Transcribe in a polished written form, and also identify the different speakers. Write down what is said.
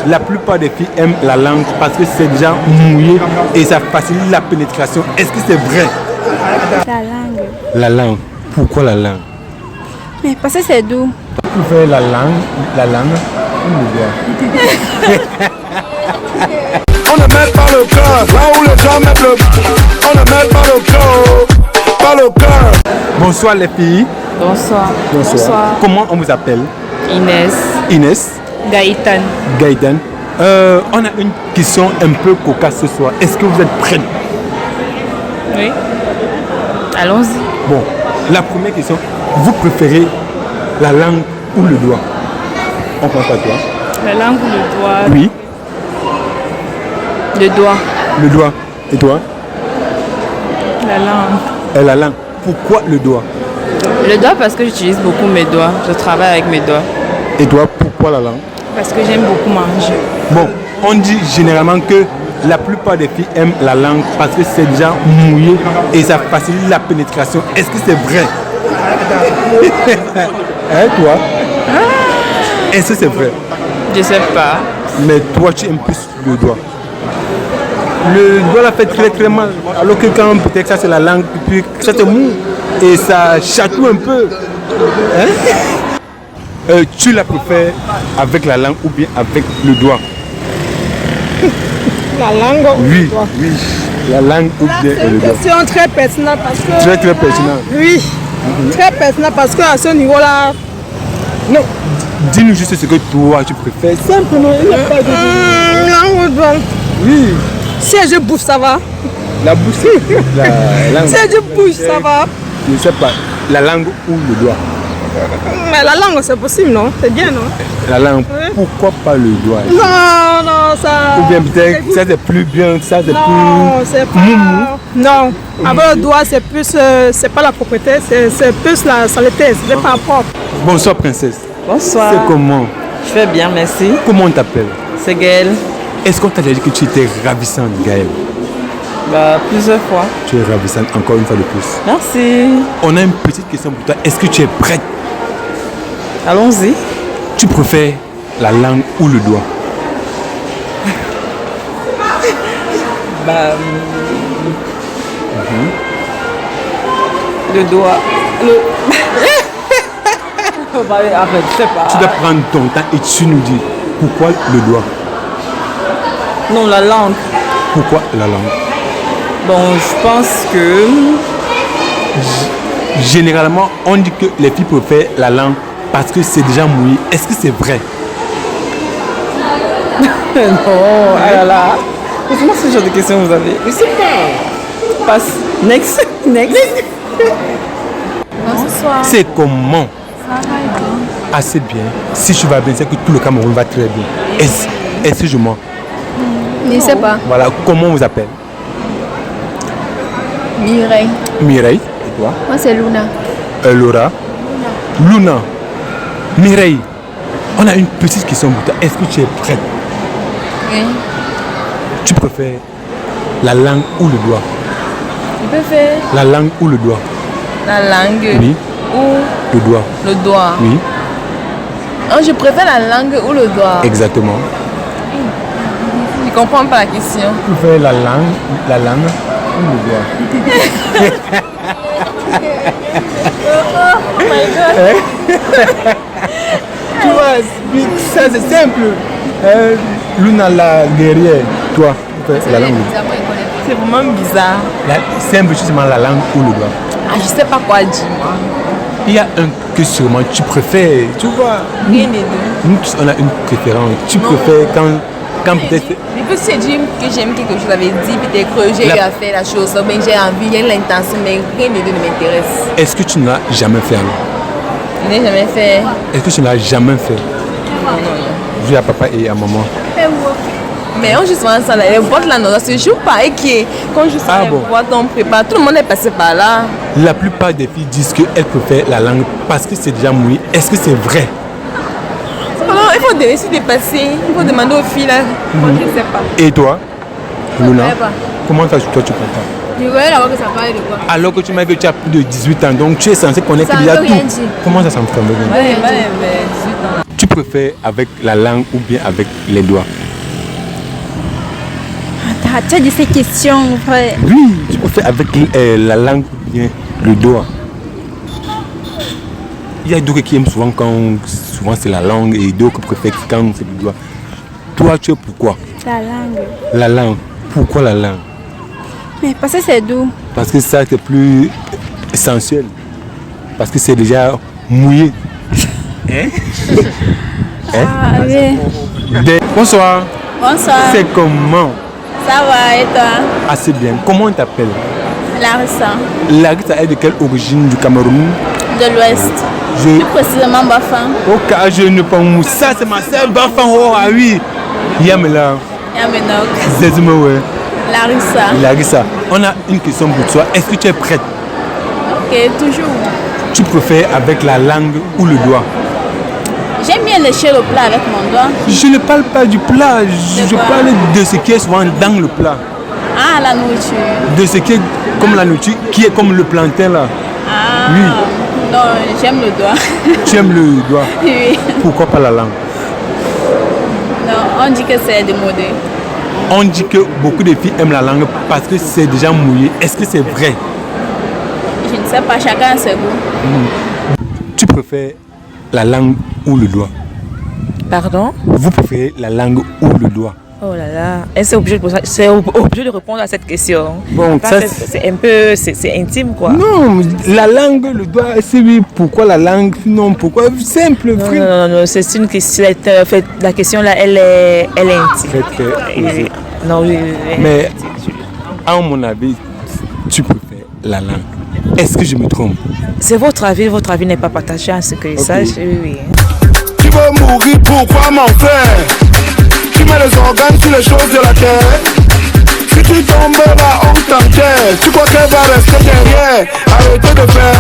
Speaker 1: la plupart des filles aiment la langue parce que c'est déjà mouillé et ça facilite la pénétration. Est-ce que c'est vrai?
Speaker 2: La langue.
Speaker 1: La langue. Pourquoi la langue?
Speaker 2: Mais parce que c'est doux.
Speaker 1: Tu fais la langue ou le doigt?
Speaker 3: On ne met pas le cœur, là où les gens mettent le... On ne met pas le cœur.
Speaker 1: Bonsoir les filles.
Speaker 4: Bonsoir.
Speaker 1: Bonsoir. Comment on vous appelle?
Speaker 4: Inès.
Speaker 1: Inès.
Speaker 4: Gaëtan.
Speaker 1: Gaëtan. On a une question un peu cocasse ce soir. Est-ce que vous êtes prêts?
Speaker 4: Oui. Allons-y.
Speaker 1: Bon, la première question. Vous préférez la langue ou le doigt? On commence par toi.
Speaker 4: La langue ou le doigt?
Speaker 1: Oui.
Speaker 4: Le doigt.
Speaker 1: Le doigt. Et toi?
Speaker 4: La langue.
Speaker 1: La langue. Pourquoi le doigt?
Speaker 4: Le doigt parce que j'utilise beaucoup mes doigts. Je travaille avec mes doigts.
Speaker 1: Et toi, pourquoi la langue?
Speaker 4: Parce que j'aime beaucoup manger.
Speaker 1: Bon, on dit généralement que la plupart des filles aiment la langue parce que c'est déjà mouillé et ça facilite la pénétration. Est-ce que c'est vrai? Hein, toi? Est-ce que c'est vrai?
Speaker 4: Je sais pas.
Speaker 1: Mais toi, tu aimes plus le doigt. Le doigt la fait très très mal. Alors que quand peut-être ça c'est la langue, puis ça c'est mou et ça chatouille un peu. Hein? Tu la préfères avec la langue ou bien avec le doigt?
Speaker 5: La langue ou
Speaker 1: Oui,
Speaker 5: le doigt?
Speaker 1: oui. La langue ou bien
Speaker 5: C'est
Speaker 1: le
Speaker 5: une
Speaker 1: doigt?
Speaker 5: question très pertinente parce que...
Speaker 1: Très très pertinent.
Speaker 5: Oui, très pertinente parce qu'à ce niveau-là...
Speaker 1: Non, dis-nous juste ce que toi tu préfères. Simplement, il n'y a pas de...
Speaker 5: langue ou doigt?
Speaker 1: Oui,
Speaker 5: Si je bouffe, ça va.
Speaker 1: la bouche, la langue.
Speaker 5: Si je bouge, ça va.
Speaker 1: Je ne sais pas, la langue ou le doigt?
Speaker 5: Mais la langue, c'est possible, non? C'est bien, non?
Speaker 1: La langue,
Speaker 5: Oui.
Speaker 1: pourquoi pas le doigt?
Speaker 5: Non, non, ça...
Speaker 1: Ou bien peut-être ça c'est plus bien, ça c'est
Speaker 5: Non,
Speaker 1: plus...
Speaker 5: c'est pas... Non, avec le doigt, c'est plus... c'est pas la propreté, c'est plus la saleté, c'est pas propre.
Speaker 1: Bonsoir princesse.
Speaker 4: Bonsoir.
Speaker 1: C'est comment?
Speaker 4: Je vais bien, merci.
Speaker 1: Comment on t'appelle?
Speaker 4: C'est Gaël.
Speaker 1: Est-ce qu'on t'a déjà dit que tu étais ravissante, Gaëlle?
Speaker 4: Bah, plusieurs fois.
Speaker 1: Tu es ravissante encore une fois de plus.
Speaker 4: Merci.
Speaker 1: On a une petite question pour toi. Est-ce que tu es prête?
Speaker 4: Allons-y.
Speaker 1: Tu préfères la langue ou le doigt?
Speaker 4: Bah, le doigt. Bah, après, je sais pas.
Speaker 1: Tu dois prendre ton temps et tu nous dis pourquoi le doigt?
Speaker 4: Non, la langue.
Speaker 1: Pourquoi la langue?
Speaker 4: Bon, je pense que...
Speaker 1: Généralement, on dit que les filles préfèrent la langue parce que c'est déjà mouillé. Est-ce que c'est vrai?
Speaker 4: Non, ah là là. Comment ce genre de questions vous avez? Je sais pas. Passe. Next. Next.
Speaker 2: Bonsoir.
Speaker 1: C'est comment? Assez bien. Si tu vas bien, c'est que tout le Cameroun va très bien. Est-ce que je mens?
Speaker 2: Je ne sais pas.
Speaker 1: Voilà, comment on vous appelle?
Speaker 2: Mireille.
Speaker 1: Mireille. Et toi?
Speaker 2: Moi, c'est Luna.
Speaker 1: Laura. Luna. Mireille. On a une petite question pour toi. Est-ce que tu es prête?
Speaker 2: Oui.
Speaker 1: Tu préfères la langue ou le doigt?
Speaker 2: Je peux faire
Speaker 1: La langue ou le doigt?
Speaker 2: la langue
Speaker 1: Oui.
Speaker 2: ou
Speaker 1: Le doigt.
Speaker 2: le doigt.
Speaker 1: Oui.
Speaker 2: Oh, je préfère la langue ou le doigt.
Speaker 1: Exactement.
Speaker 2: Je ne comprends pas la question.
Speaker 1: Tu préfères la langue ou le doigt?
Speaker 2: Oh my god.
Speaker 1: Tu vois, ça c'est simple. Luna la guerrière. Toi, tu préfères la langue ou le doigt?
Speaker 4: C'est vraiment bizarre.
Speaker 1: Simple, justement la langue ou le doigt.
Speaker 4: Ah, je sais pas quoi dire, moi.
Speaker 1: Il y a un que sûrement tu préfères. Tu vois,
Speaker 4: Rien des deux.
Speaker 1: nous tous, on a une préférence. Tu préfères quand peut-être...
Speaker 4: Mais que si je dis que j'aime quelque chose, j'avais dit peut-être que j'ai eu à faire la chose, mais j'ai envie, j'ai l'intention, mais rien des deux ne m'intéresse.
Speaker 1: Est-ce que tu ne l'as jamais fait alors?
Speaker 4: Je n'ai jamais fait.
Speaker 1: Est-ce que tu ne l'as jamais fait? Vu à papa et à maman.
Speaker 4: Mais on joue souvent ça, là. Les boîtes là, non, ça se joue pas. Et qui quand on joue ça,
Speaker 1: Ah
Speaker 4: les
Speaker 1: bon?
Speaker 4: boîtes, on prépare. Tout le monde est passé par là.
Speaker 1: La plupart des filles disent qu'elles préfèrent la langue parce que c'est déjà mouillé. Est-ce que c'est vrai?
Speaker 4: Alors, il faut essayer de passer. Il faut demander aux filles là. Moi, je ne sais pas.
Speaker 1: Et toi, Luna,
Speaker 2: Je sais pas.
Speaker 1: comment ça, toi tu comprends?
Speaker 2: Je voyais là-bas que ça parlait de quoi?
Speaker 1: Alors que tu m'as dit que tu as plus de 18 ans, donc tu es censé connaître
Speaker 2: Ça
Speaker 1: déjà
Speaker 2: veut
Speaker 1: tout.
Speaker 2: rien dire.
Speaker 1: Comment ça me fait?
Speaker 4: Ouais, mais 18 ans là.
Speaker 1: Tu préfères avec la langue ou bien avec les doigts?
Speaker 6: Tu as dit ces questions, vrai.
Speaker 1: Oui, tu préfères avec la langue ou bien le doigt? Il y a d'autres qui aiment souvent souvent c'est la langue et d'autres qui préfèrent quand c'est le doigt. Toi, tu es pourquoi?
Speaker 6: La langue.
Speaker 1: La langue. Pourquoi la langue?
Speaker 6: Mais parce que c'est doux.
Speaker 1: Parce que ça c'est plus essentiel. Parce que c'est déjà mouillé. Hein?
Speaker 6: Ah oui.
Speaker 1: Bonsoir.
Speaker 6: Bonsoir.
Speaker 1: C'est comment?
Speaker 6: Ça va et toi?
Speaker 1: Assez bien. Comment on t'appelle?
Speaker 6: Larissa.
Speaker 1: Larissa est de quelle origine du Cameroun?
Speaker 6: De l'Ouest. Plus précisément Bafang.
Speaker 1: Au cas je ne pas où. Ça c'est ma sœur Bafang. Oh ah oui. Yamela.
Speaker 6: Yamenok.
Speaker 1: Zezmewe.
Speaker 6: Larissa.
Speaker 1: Larissa. On a une question pour toi. Est-ce que tu es prête?
Speaker 6: Ok, toujours.
Speaker 1: Tu préfères avec la langue ou le doigt?
Speaker 6: J'aime bien lécher le plat avec mon doigt.
Speaker 1: Je ne parle pas du plat. Je parle de ce qui est souvent dans le plat.
Speaker 6: Ah, la nourriture.
Speaker 1: De ce qui est comme la nourriture, qui est comme le plantain là.
Speaker 6: Ah.
Speaker 1: Oui.
Speaker 6: Non, j'aime le doigt.
Speaker 1: Tu aimes le doigt?
Speaker 6: Oui.
Speaker 1: Pourquoi pas la langue?
Speaker 6: Non, on dit que c'est démodé.
Speaker 1: On dit que beaucoup de filles aiment la langue parce que c'est déjà mouillé. Est-ce que c'est vrai?
Speaker 6: Je ne sais pas, chacun a ses goûts.
Speaker 1: Tu préfères la langue ou le doigt?
Speaker 2: Pardon?
Speaker 1: Vous préférez la langue ou le doigt?
Speaker 2: Oh là là, c'est obligé de répondre à cette question.
Speaker 1: Bon, ça
Speaker 2: c'est un peu, c'est intime quoi.
Speaker 1: Non, la langue, le doigt, c'est oui. Pourquoi la langue? Non, pourquoi? Simple, frère.
Speaker 2: Non, c'est une question. La question là, elle est intime.
Speaker 1: Très
Speaker 2: Non, oui.
Speaker 1: Mais à mon avis, tu préfères la langue. Est-ce que je me trompe?
Speaker 2: C'est votre avis n'est pas partagé à ce que je sache. Oui.
Speaker 3: Tu veux mourir, pourquoi m'en faire? Tu mets les organes sur les choses de la terre. Si tu tombes là, on t'enterre. Tu crois qu'elle va rester derrière? Arrêtez de faire